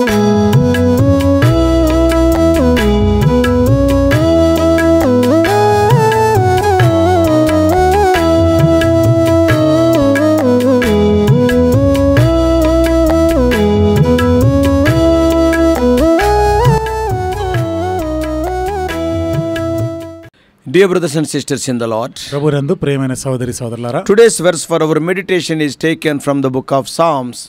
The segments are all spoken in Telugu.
Dear brothers and sisters in the Lord, ప్రభునందు ప్రియమైన సహోదరి సహోదరులారా, today's verse for our meditation is taken from the book of Psalms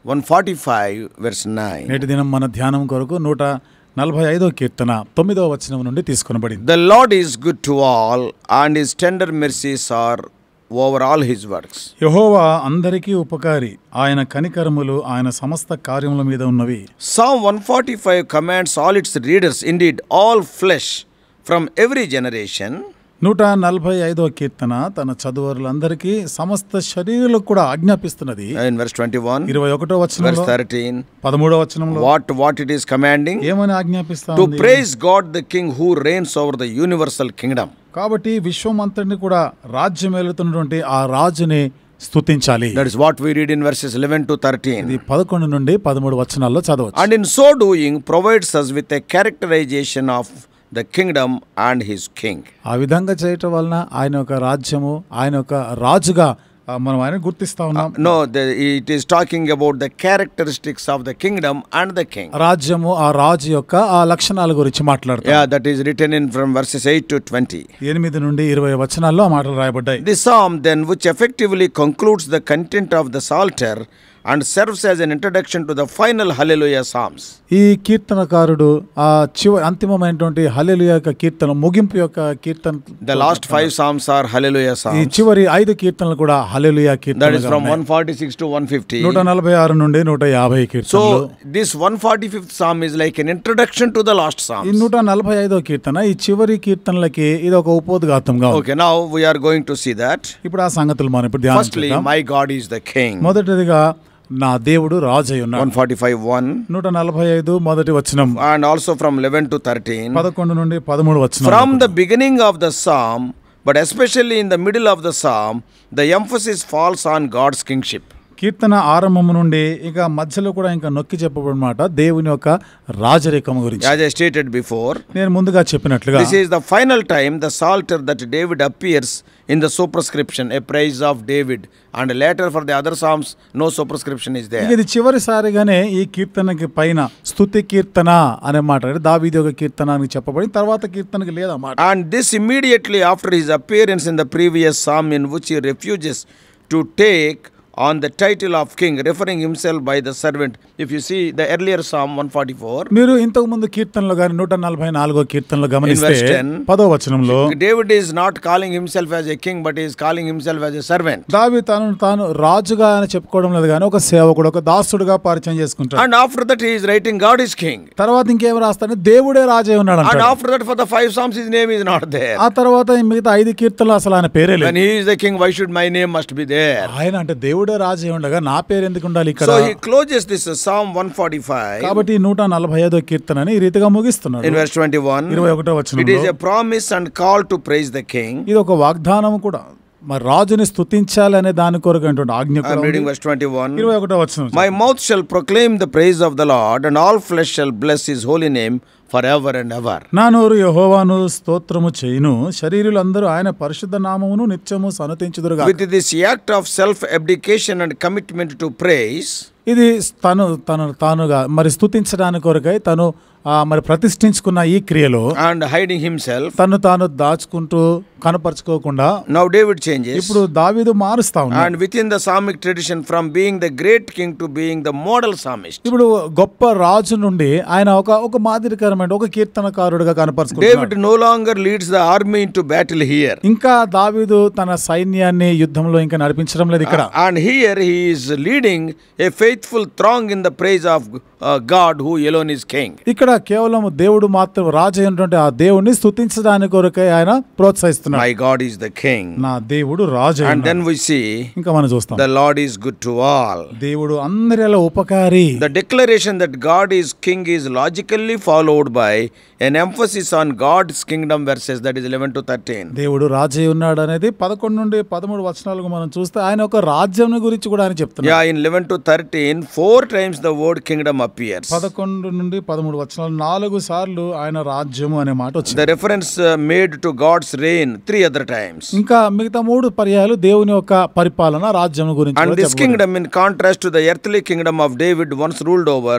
145 verse 9. నేటి దినం మన ధ్యానం కొరకు 145వ కీర్తన 9వ వచనం నుండి తీసుకొనబడింది. The Lord is good to all and his tender mercies are over all his works. యెహోవా అందరికీ ఉపకారి, ఆయన కనికరములు ఆయన సమస్త కార్యముల మీద ఉన్నవి. Psalm 145 commands all its readers, indeed all flesh from every generation. 145వ కీర్తన తన చదువరులందరికీ సమస్త శరీరులకు కూడా ఆజ్ఞాపిస్తున్నది. In verse 21, 21వ వచనంలో, verse 13, 13వ వచనంలో what it is commanding? ఏమని ఆజ్ఞాపిస్తా To ఉంది? praise God the King who reigns over the universal kingdom. కాబట్టి విశ్వం అంతటిని కూడా రాజ్యమేలుతున్నటువంటి ఆ రాజుని స్తుతించాలి. That is what we read in verses 11 to 13. ఇది 11 నుండి 13 వచనాల్లో చదవచ్చు. And in so doing provides us with a characterization of the kingdom and his king. ఆ విధంగా చేయటం వలన ఆయన ఒక రాజ్యము, ఆయన ఒక రాజుగా మనం ఆయన గుర్తిస్తా ఉన్నాం. No, it is talking about the characteristics of the kingdom and the king. రాజ్యము, ఆ రాజు యొక్క ఆ లక్షణాల గురించి మాట్లాడుతాం. Yeah, that is written in from verses 8 to 20. 8 నుండి 20 వచనాల్లో ఆ మాటలు రాయబడ్డాయి. This psalm then, which effectively concludes the content of the Psalter and serves as an introduction to the final Hallelujah Psalms. ఈ కీర్తనకారుడు ఆ అంతిమమైనటువంటి హల్లెలూయా యొక్క కీర్తన ముగింపు యొక్క కీర్తన. The last 5 Psalms are Hallelujah Psalms. ఈ చివరి 5 కీర్తనలు కూడా హల్లెలూయా కీర్తనలు. That is from 146 to 150. 146 నుండి 150 కీర్తనలు. So this 145th Psalm is like an introduction to the last Psalms. ఈ 145వ కీర్తన ఈ చివరి కీర్తనలకి ఇది ఒక ఉపోద్ఘాతంగా ఉంది. Okay, now we are going to see that. ఇప్పుడు ఆ సంగతులు మనం ఇప్పుడు Firstly, ధ్యానిద్దాం. my God is the king. మొదటిదిగా నా దేవుడు రాజై ఉన్నాడు. 145:1 145 మొదటి వచనం. and also from 11 to 13. 11 నుండి 13 వచనం. From the beginning of the psalm, but especially in the middle of the psalm, the emphasis falls on God's kingship. కీర్తన ఆరంభము నుండి ఇక మధ్యలో కూడా ఇంకా నొక్కి చెప్పబడినమాట దేవుని యొక్క రాజరికము గురించి. As I stated before, నేను ముందుగా చెప్పినట్లుగా this is the final time the Psalter that David appears in the superscription, a praise of David, and later for the other psalms no superscription is there. ఇది చివరిసారిగానే ఈ కీర్తనకి పైన స్తుతి కీర్తన అనే మాట, దావీదు యొక్క కీర్తన అని చెప్పబడి తర్వాత కీర్తనకి లేదన్నమాట. And this immediately after his appearance in the previous psalm, in which he refuses to take on the title of king, referring himself by the servant. If you see the earlier psalm 144, మీరు ఇంతకు ముందు కీర్తనలో గాని 144వ కీర్తనలో గమనిస్తే verse 10, 10వ వచనంలో David is not calling himself as a king, but he is calling himself as a servant. దావీదు తాను రాజుగా అని చెప్పుకోవడం లేదు కానీ ఒక సేవకుడు, ఒక దాసుడుగా పరిచయం చేసుకుంటాడు. And after that he is writing God is king. తర్వాత ఇంకేం రాస్తాడు, దేవుడే రాజై ఉన్నాడు And అంటాడు. after that for the 5 psalms his name is not there. ఆ తర్వాత మిగతా 5 కీర్తనలు అసలు ఆయన పేరే లేదు. When he is the king, why should my name must be there? ఆయన అంటే దేవుడే రాజై ఉండగా నా పేరు ఎందుకు ఉండాలి ఇక్కడ? So he closes this psalm 145 కాబట్టి 145వ కీర్తనని ఈ రీతిగా ముగిస్తున్నాడు. in verse 21. 21వ వచనంలో It is a promise and call to praise the king. ఇది ఒక వాగ్దానం కూడా, మరి రాజుని స్తుతించాలి అనే దాని కొరకు అంటుండే ఆజ్ఞ I am reading verse 21. 21వ వచనం. My mouth shall proclaim the praise of the Lord, and all flesh shall bless his holy name forever and ever. నా నోరు యెహోవాను స్తోత్రము చేయును, శరీరులందరూ ఆయన పరిశుద్ధ నామమును నిత్యము సన్నతించుదురుగా. With this act of self abdication and commitment to praise, ఇది తానుగా మరి స్తుతించడానికి కొరకై తను మరి ప్రతిష్ఠించుకున్న ఈ క్రియలో and hiding himself, తాను దాచుకుంటూ కనపరుచుకోకుండా now David changes. ఇప్పుడు దావీదు మారుస్తా ఉన్నాడు. And within the psalmic tradition, from being the great king to being the model psalmist, ఇప్పుడు గొప్ప రాజు నుండి ఆయన ఒక మాదిరికరమైన ఒక కీర్తనకారుడిగా కనపరుచుకుంటున్నాడు. David no longer leads the army into battle here. ఇంకా దావీదు తన సైన్యాన్ని యుద్ధంలో ఇంకా నడిపించడం లేదు ఇక్కడ. And here he is leading a faithful throng in the praise of God who alone is king. ఇక్కడ కేవలం దేవుడు మాత్రం రాజు అయినటువంటి ఆ దేవుణ్ణి స్తుతించడానికి కొరకై ఆయన ప్రోత్సహిస్తున్నాడు. My God is the king. నా దేవుడు రాజు. And then we see ఇంకా మనం చూస్తాం the Lord is good to all. దేవుడు అందరిలో ఉపకారి. The declaration that God is king is logically followed by an emphasis on God's kingdom verses, that is 11 to 13. దేవుడు రాజు ఉన్నాడు అనేది 11 నుండి 13 వచనాలకు మనం చూస్తే ఆయన ఒక రాజ్యం గురించి కూడా ఆయన చెప్తున్నాడు. Yeah, in 11 to 13 13, 4 times the word kingdom appears. 11 నుండి 13 వచనాలు 4 సార్లు ఆయన రాజ్యము అనే మాట వచ్చింది. The reference made to God's reign 3 other times. ఇంకా మిగతా 3 పర్యాయాలు దేవుని యొక్క పరిపాలన రాజ్యం గురించి And this kingdom, in contrast to the earthly kingdom of David once ruled over,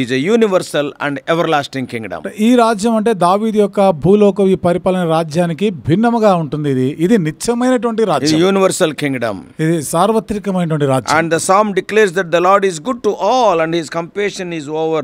is a universal and everlasting kingdom. ఈ రాజ్యం అంటే దావీదు యొక్క భూలోక ఈ పరిపాలన రాజ్యానికి భిన్నముగా ఉంటుంది. ఇది నిత్యమైనటువంటి రాజ్యం. Universal kingdom. ఇది సార్వత్రికమైనటువంటి రాజ్యం. And the psalm declares that the Lord is good to all and his compassion is over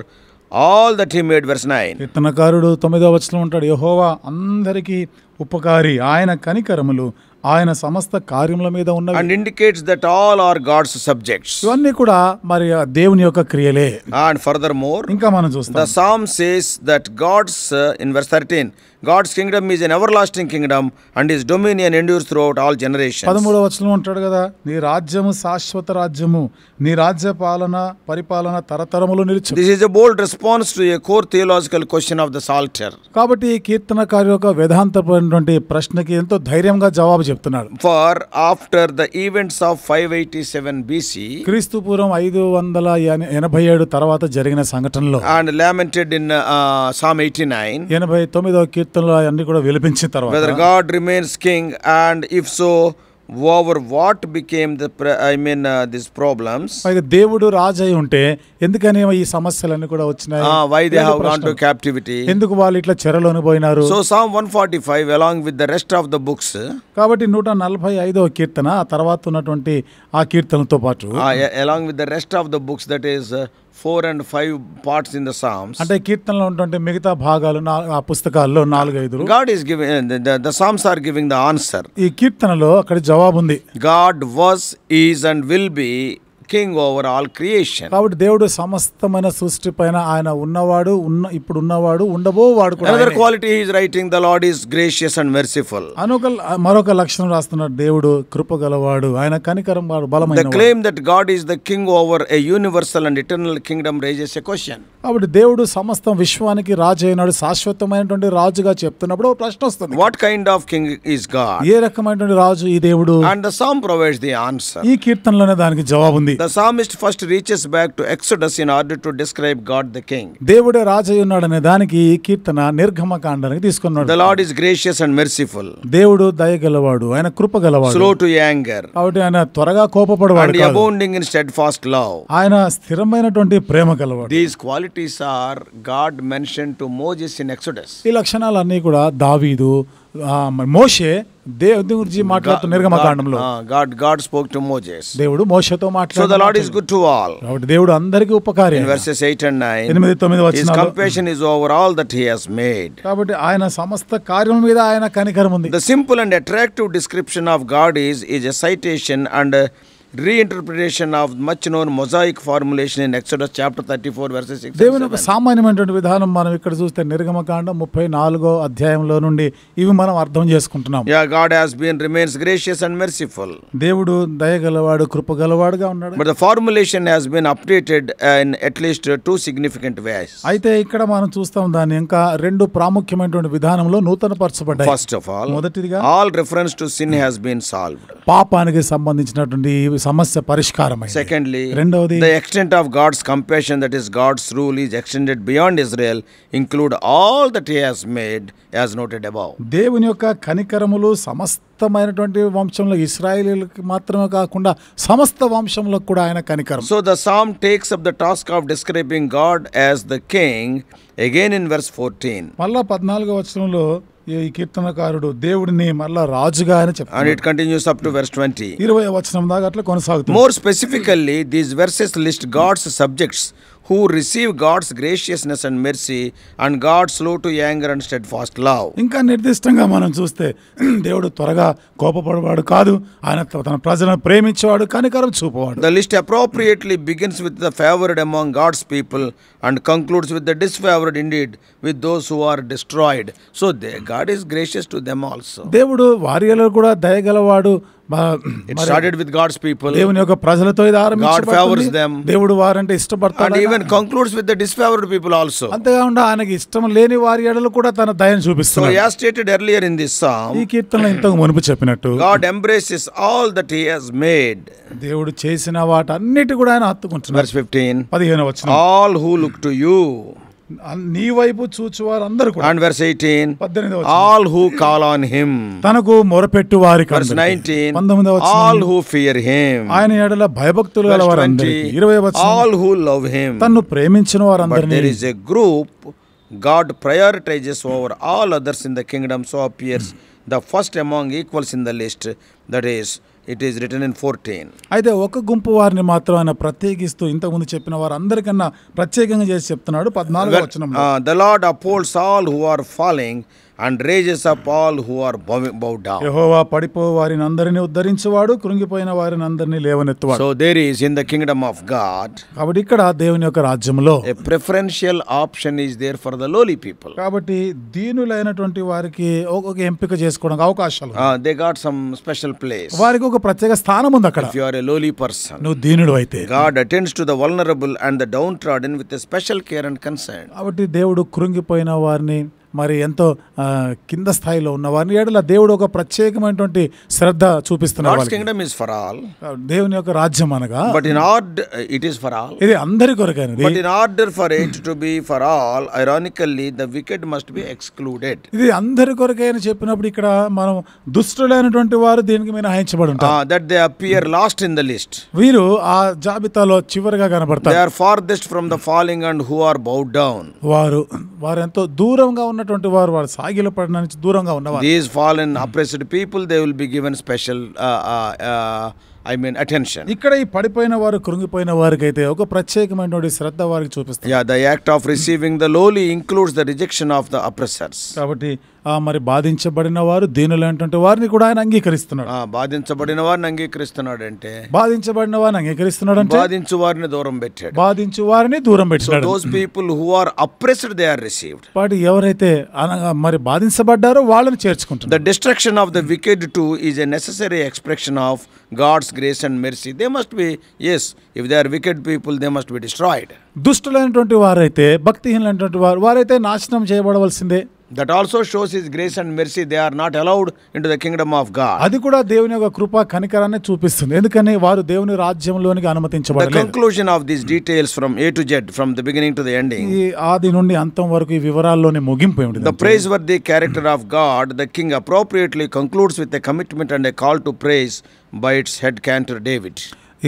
all that he made. Verse 9. కీర్తనకారుడు 9వ వచనం ఉంటాడు, యెహోవా అందరికీ ఉపకారి, ఆయన కనికరములు ఆయన సమస్త కార్యముల మీద ఉన్నవి. And indicates that all are God's subjects. ఇవన్నీ కూడా మరి దేవుని యొక్క క్రియలే. And furthermore, ఇంకా మనం చూస్తాం, the psalm says that God's in verse 13, God's kingdom is an everlasting kingdom and his dominion endures throughout all generations. 13వ వచనం ఉంటాడు కదా, నీ రాజ్యము శాశ్వత రాజ్యము, నీ రాజ్య పాలన పరిపాలన తరతరములు నిలుచు. This is a bold response to a core theological question of the Psalter. కాబట్టి ఈ కీర్తనకారి యొక్క వేదాంతపరమైనటువంటి ప్రశ్నకి ఎంతో ధైర్యంగా జవాబు చెప్తున్నాడు. For after the events of 587 BC, క్రీస్తు పూర్వం 587 తర్వాత జరిగిన సంఘటనలో and lamented in Psalm 89, 89వ కీర్తనలో అన్ని కూడా విలపించిన తర్వాత whether God remains king, and if so, over what became the these problems. పైగా దేవుడు రాజు అయి ఉంటే ఎందుకని ఈ సమస్యలన్నీ కూడా వచ్చినాయి? Why they have gone to captivity? ఎందుకు వాళ్ళు ఇట్లా చెరలోని పోయినారు? So Psalm 145 along with the rest of the books, కాబట్టి 145వ కీర్తన ఆ తర్వాత ఉన్నటువంటి ఆ కీర్తనలతో పాటు along with the rest of the books, that is 4 and 5 parts in the Psalms, అంటే కీర్తనలో ఉన్నటువంటి మిగతా భాగాలు ఆ పుస్తకాల్లో 4-5 God is giving the Psalms are giving the answer. ఈ కీర్తనలో అక్కడ జవాబు ఉంది. God was, is and will be king over all creation. కాబట్టి దేవుడు సమస్తమైన సృష్టి పైన ఆయన ఉన్నవాడు, ఇప్పుడు ఉన్నవాడు, ఉండబోవాడు కూడా. Another quality he is writing, the Lord is gracious and merciful. మరొక లక్షణం రాస్తున్నాడు, దేవుడు కృపగలవాడు, ఆయన కనికరం వాడు, బలమైనవాడు. The claim that God is the king over a universal and eternal kingdom raises a question. కాబట్టి దేవుడు సమస్త విశ్వానికి రాజు అయినాడు, శాశ్వతమైనటువంటి రాజుగా చెప్తున్నప్పుడు ఒక ప్రశ్న వస్తుంది, what kind of king is God? ఏ రకమైనటువంటి రాజు ఈ దేవుడు? And the psalm provides the answer. ఈ కీర్తనలోనే దానికి జవాబు ఉంది. The psalmist first reaches back to Exodus in order to describe God the king. దేవుడే రాజు అయి ఉన్నాడనే దానికి ఈ కీర్తన నిర్గమకాండానికి తీసుకున్నాడు. The Lord is gracious and merciful. దేవుడు దయగలవాడు, ఆయన కృపగలవాడు, slow to anger, కాబట్టి ఆయన త్వరగా కోపపడవాడు and కాదు, abounding in steadfast love. ఆయన స్థిరమైనటువంటి ప్రేమ గలవాడు. These qualities are God mentioned to Moses in Exodus. ఈ లక్షణాలన్నీ కూడా దావీదు మోషే దేవుని గురించి మాట్లాడుతున్న నిర్గమకాండంలో God spoke to Moses. దేవుడు మోషేతో మాట్లాడాడు. So the Lord is good to all. కాబట్టి దేవుడు అందరికీ ఉపకారి. In verses 8 and 9, 8-9 his compassion is over all that he has made. కాబట్టి ఆయన సమస్త కార్యముల మీద ఆయన కనికరం ఉంది. The simple and attractive description of God is a citation and reinterpretation of much known Mosaic formulation in Exodus chapter 34 verses 6 దేవుని and 7. సామాన్యమైనటువంటి విధానం మనం ఇక్కడ చూస్తే నిర్గమకాండం 34వ అధ్యాయంలో నుండి ఇవి మనం అర్థం చేసుకుంటున్నాం. Yeah, God remains gracious and merciful. దేవుడు దయగలవాడు, కృపగలవాడుగా ఉన్నాడు. But the formulation has been updated in at least 2 significant ways. అయితే ఇక్కడ మనం చూస్తాం దాన్ని ఇంకా 2 ప్రాముఖ్యమైనటువంటి విధానంలో నూతనపరచబడ్డాయి. First of all, మొదటిదిగా all reference to sin has been solved. పాపానికి సంబంధించినటువంటి సమస్య పరిష్కారమైంది. Secondly, రెండవది, the extent of God's compassion, that is God's rule, is extended beyond Israel, include all that he has made as noted above. దేవుని యొక్క కనికరములు సమస్తమైనటువంటి వంశంలో ఇశ్రాయేలీయులకు మాత్రమే కాకుండా సమస్త వంశంలో కూడా ఆయన కనికరం. So the psalm takes up the task of describing God as the king again in verse 14. మళ్ళా 14వ వచనంలో ఈ కీర్తనకారుడు దేవుడిని మళ్ళా రాజుగా అని చెప్తాడు. And it continues up to verse 20. 20వ వచనం దాకా అట్లా కొనసాగుతుంది. More specifically, these verses list God's subjects who receive God's graciousness and mercy and God slow to anger and steadfast love. ఇంకా నిర్దిష్టంగా మనం చూస్తే దేవుడు త్వరగా కోపపడేవాడు కాదు, ఆయన తన ప్రజలను ప్రేమించేవాడు, కనికరం చూపవాడు. The list appropriately begins with the favored among God's people and concludes with the disfavored indeed with those who are destroyed. So God is gracious to them also. దేవుడు వారిలో కూడా దయగలవాడు, It started with God's people. దేవుని యొక్క ప్రజలతో ఇది ఆరంభించబడింది. God favors them. దేవుడు వారంటే ఇష్టపడతాడు. And even concludes with the disfavored people also. అంతేకాకుండా ఆయనకి ఇష్టం లేని వారి ఎడల కూడా తన దయను So చూపిస్తున్నాడు. as stated earlier in this psalm, ఈ కీర్తనలో ఇంతకు మునుపు చెప్పినట్టు God embraces all that he has made. దేవుడు చేసిన వాటన్నిటి కూడా ఆయన హత్తుకుంటున్నాడు. Verse 15. 15వ వచనం. All who look to you. నీ వైపు చూచువారు అందరూ కూడా. And verse 18. 18వ వచనం. All who call on him. తనకు మొరపెట్టు వారికి. Verse 19. 19వ వచనం. All who fear him. ఆయన ఎడల భయభక్తులు Verse గలవారందరికీ. 20. 20వ వచనం. All who love him. తన్ను ప్రేమించిన But వారందరినీ. there is a group God prioritizes over all others in the kingdom, so appears the first among equals in the list. That is, it is written in 14. అయితే ఒక గుంపు వారిని మాత్రం ఆయన ప్రత్యేకిస్తూ ఇంతకుముందు చెప్పిన వారు అందరికన్నా ప్రత్యేకంగా చేసి చెప్తున్నాడు 14వ వచనంలో. The Lord upholds all who are falling and raises up all who are bowed down. యెహోవా పడిపో వారిని అందరినీ ఉద్ధరించువాడు, కృంగిపోయిన వారిని అందరినీ లేవనెత్తువాడు. So there is in the kingdom of God, కాబట్టి ఇక్కడ దేవుని యొక్క రాజ్యంలో a preferential option is there for the lowly people. కాబట్టి దీనులైనటువంటి వారికి ఒక ఎంపిక చేసుకోవడానికి అవకాశాలు. They got some special place. వారికి ఒక ప్రత్యేక స్థానం ఉంది అక్కడ. If you are a lowly person, నువ్వు దీనుడు అయితే God attends to the vulnerable and the downtrodden with a special care and concern. కాబట్టి దేవుడు కృంగిపోయిన వారిని, మరి ఎంతో కింద స్థాయిలో ఉన్న వారిని ఎడల దేవుడు ఒక ప్రత్యేకమైనటువంటి శ్రద్ధ చూపిస్తున్నాడు. God's kingdom is for all. దేవుని యొక్క రాజ్యం అనగా, But in order, it is for all. ఇది అందరి కొరకైనది. But in order for it to be for all, ironically, the wicked must be excluded. ఇది అందరి కొరకైన చెప్పినప్పుడు ఇక్కడ మనం దుష్టులైనటువంటి వారు దీనికి మినహాయించబడి ఉంటారు. That they appear last in the list. వీరు ఆ జాబితాలో చివరిగా కనబడతారు. They are farthest from the falling and who are bowed down. వారు ఎంతో దూరంగా ఉన్నటువంటి వారు సాగిల పడిన నుంచి దూరంగా ఉన్నవారు. These fallen oppressed people, they will be given special attention. ఇక్కడ ఈ పడిపోయిన వారు, కృంగిపోయిన వారికి అయితే ఒక ప్రత్యేకమైనటువంటి శ్రద్ధ వారికి చూపిస్తారు. Yeah, the act of receiving the lowly includes the rejection of the oppressors. కాబట్టి మరి బాధించబడిన వారు, దీనులైనటువంటి వారిని కూడా ఆయన అంగీకరిస్తున్నాడు. బాధించబడిన వారిని అంగీకరిస్తున్నాడు అంటే, బాధించబడిన వారిని అంగీకరిస్తున్నాడు అంటే బాధించు వారిని దూరం పెట్టాడు. బాధించు వారిని దూరం పెట్టాడు. Those people who are oppressed, they are received. వాటి ఎవరైతే మరి బాధించబడ్డారో వాళ్ళని చేర్చుకుంటున్నారు. The destruction of the wicked too is a necessary expression of God's grace and mercy. They must be, yes, if they are wicked people, they must be destroyed. దుష్టులైనటువంటి వారైతే, భక్తిహీనులైనటువంటి వారైతే నాశనం చేయబడవలసిందే. That also shows his grace and mercy. They are not allowed into the kingdom of God. అది కూడా దేవుని యొక్క కృప కనికరాన్ని చూపిస్తుంది. ఎందుకని వారు దేవుని రాజ్యంలోనికి అనుమతించబడలేదు. The conclusion of these details from A to Z, from the beginning to the ending. ఈ ఆది నుండి అంతం వరకు ఈ వివరాల్లోనే ముగింపు ఏమిటి? The praiseworthy character of God, the king appropriately concludes with a commitment and a call to praise by its head cantor David.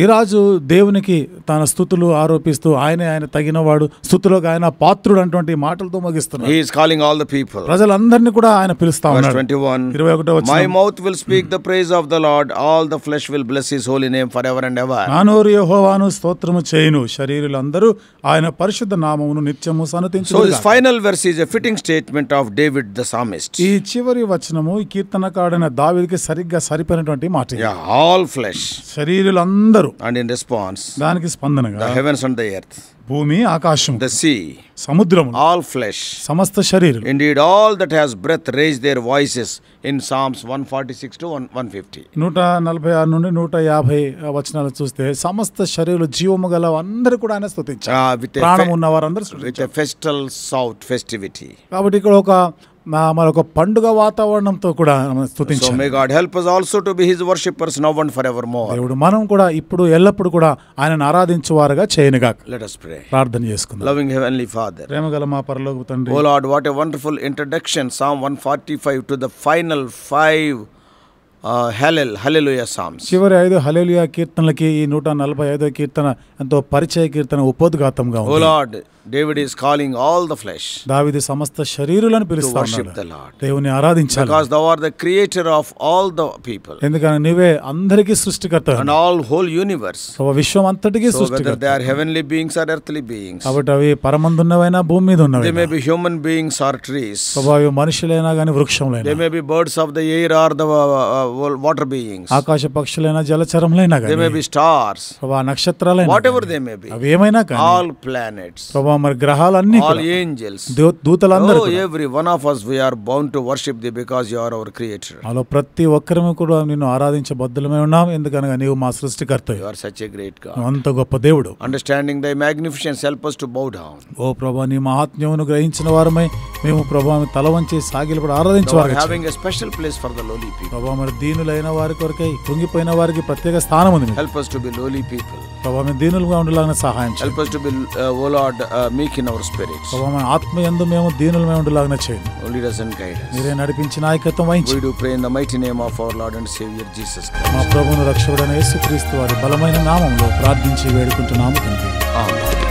ఈ రాజు దేవునికి తన స్తుతులు ఆరోపిస్తూ ఆయన తగినవాడు, స్తుతులకు ఆయన పాత్రుడు అటువంటి మాటలతో ముగిస్తున్నాడు. He is calling all the people. ప్రజలందరినీ కూడా ఆయన పిలుస్తా ఉన్నాడు. 21 My mouth will speak the praise of the Lord, all the flesh will bless his holy name forever and ever. నా నోరు యెహోవాను స్తోత్రము చేయును, శరీరులందరూ ఆయన పరిశుద్ధ నామమును నిత్యము సన్నతించును. So this final verse is a fitting statement of David the psalmist. ఈ చివరి వచనము ఈ కీర్తనకారుడైన దావీదుకి సరిగ్గా సరిపోయినటువంటి మాట. All flesh. శరీరులందరూ. And in response, దానికి స్పందనగా the heavens and the earth, భూమి, ఆకాశం, the sea, సముద్రం, all flesh, సమస్త శరీరం, indeed all that has breath raise their voices in Psalms 146 to 150. 146 నుండి 150 వచనాలు చూస్తే సమస్త శరీరాలు జీవము గల అందరూ కూడా ఆయన స్తుతించారు. ప్రాణం ఉన్న వారందరూ with a festal shout, festivity. కాబట్టి ఇక్కడ ఒక మరొక పండుగ వాతావరణంతో కూడా స్తుతించారు. So may God help us also to be his worshippers now and forevermore. దేవుడు మనం కూడా ఇప్పుడు ఎల్లప్పుడు కూడా ఆయనను ఆరాధించువారుగా చేయనుగాక. Let us pray. ప్రార్థన చేసుకుందాం. Loving heavenly Father, ప్రేమగల మా పరలోకపు తండ్రి, oh Lord, what a wonderful introduction, Psalm 145 to the final 5 hallelujah psalms. చివరి 5 హల్లెలూయా కీర్తనలకి ఈ 145వ కీర్తన ఎంతో పరిచయ కీర్తన, ఉపోద్ఘాతంగా ఉంది. Oh Lord, David is calling all the flesh దావీదు సమస్త శరీరులను పిలుస్తా worship ఉన్నాడు. the Lord. దేవుని ఆరాధించాలి. Because thou art the creator of all the people ఎందుకని నీవే అందరికీ సృష్టికర్త, and all whole universe. విశ్వం అంతటికీ So whether సృష్టికర్త. they are heavenly beings or earthly beings, కాబట్టి అవి పరమందున్నవైనా భూమి మీద they ఉన్నవి, may be human beings or trees, అవి మనుషులైనా గాని వృక్షములైనా, they may be birds of the air or the water beings. ఆకాశ పక్షులైనా జలచరములైనా They may కానీ be stars. ప్రభా నక్షత్రాలైనా Whatever they may be. అవి ఏమైనా కానీ All planets. ప్రభా మరి గ్రహాలన్నీ All కూడా, angels. దూతలందరూ Oh, కూడా, every one of us, we are bound to worship thee because you are our creator. అలా ప్రతి ఒక్కరము కూడా నిన్ను ఆరాధించబద్ధులమై ఉన్నాం, ఎందుకనగా నీవు మా సృష్టికర్త, You are such a great God. అంత గొప్ప దేవుడు. Understanding thy magnificence, help us to bow down. ఓ ప్రభా నీ మహాత్మ్యమును గ్రహించిన వారమై మేము ప్రభా తల వంచి సాగిలపడి Thou art ఆరాధించేవారు. having a special place for the lowly people. ప్రభా మరి దీనులైన వారి కొరకై కృంగిపోయిన వారికి ప్రత్యేక స్థానం ఉంది మీకు. Help us to be lowly people. ప్రభా మేము దీనులుగా ఉండేలాగా సహాయం చేయండి. Help us to be, O Lord, meek in our spirits. ప్రభా మన ఆత్మ యందు మేము దీనులమై ఉండేలాగా చేయండి. Lead us and guide us. మీరే నడిపించి నాయకత్వం వహించి We do pray in the mighty name of our Lord and Savior Jesus మా Christ. ప్రభువును రక్షకుడైన యేసుక్రీస్తు వారి బలమైన నామములో ప్రార్థించి వేడుకుంటున్నాము తండ్రి. Amen.